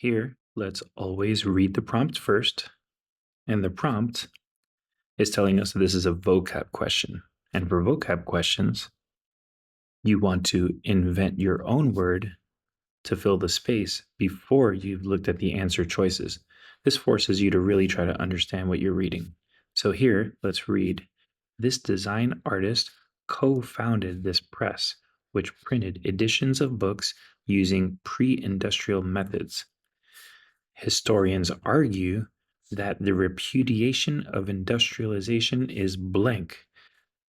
Here, let's always read the prompt first. And the prompt is telling us that this is a vocab question. And for vocab questions, you want to invent your own word to fill the space before you've looked at the answer choices. This forces you to really try to understand what you're reading. So here, let's read. This design artist co-founded this press, which printed editions of books using pre-industrial methods. Historians argue that the repudiation of industrialization is blank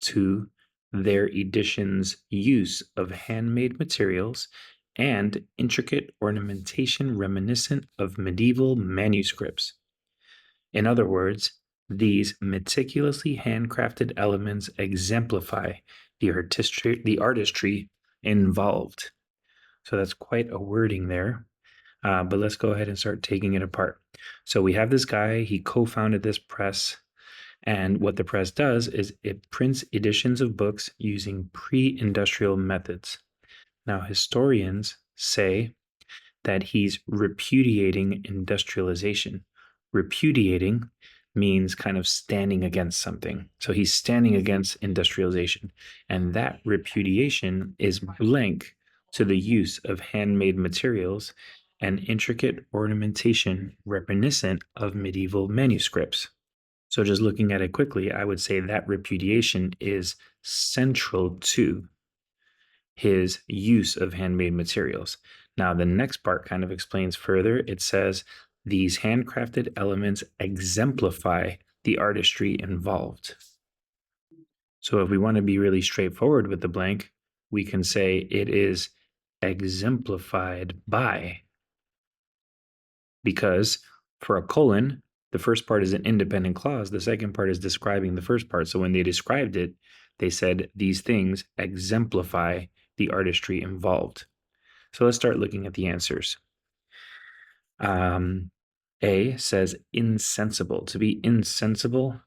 to their edition's use of handmade materials and intricate ornamentation reminiscent of medieval manuscripts. In other words, these meticulously handcrafted elements exemplify the artistry involved. So that's quite a wording there. But let's go ahead and start taking it apart. So we have this guy, he co-founded this press. And what the press does is it prints editions of books using pre-industrial methods. Now, historians say that he's repudiating industrialization. Repudiating means kind of standing against something. So he's standing against industrialization. And that repudiation is blank to the use of handmade materials and intricate ornamentation reminiscent of medieval manuscripts. So just looking at it quickly, I would say that repudiation is central to his use of handmade materials. Now, the next part kind of explains further. It says these handcrafted elements exemplify the artistry involved. So if we want to be really straightforward with the blank, we can say it is exemplified by, because for a colon, the first part is an independent clause. The second part is describing the first part. So when they described it, they said these things exemplify the artistry involved. So let's start looking at the answers. A says insensible. To be insensible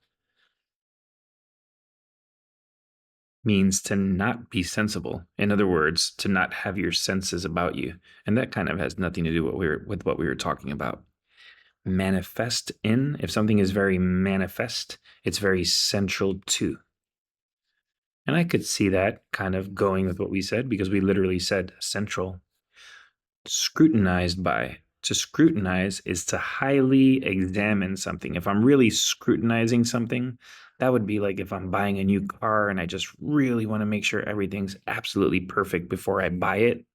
means to not be sensible. In other words, to not have your senses about you. And that kind of has nothing to do with what we were talking about. Manifest in, if something is very manifest, it's very central to. And I could see that kind of going with what we said, because we literally said central. Scrutinized by. To scrutinize is to highly examine something. If I'm really scrutinizing something, that would be like if I'm buying a new car and I just really want to make sure everything's absolutely perfect before I buy it.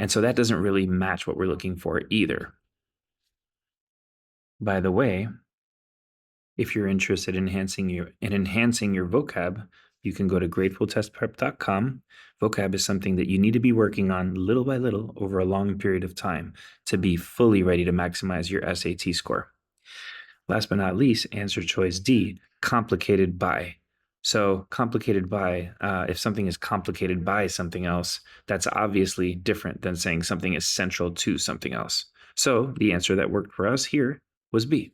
And so that doesn't really match what we're looking for either. By the way, if you're interested in enhancing your vocab, you can go to gratefultestprep.com. Vocab is something that you need to be working on little by little over a long period of time to be fully ready to maximize your SAT score. Last but not least, answer choice D, complicated by. So complicated by, if something is complicated by something else, that's obviously different than saying something is central to something else. So the answer that worked for us here was B.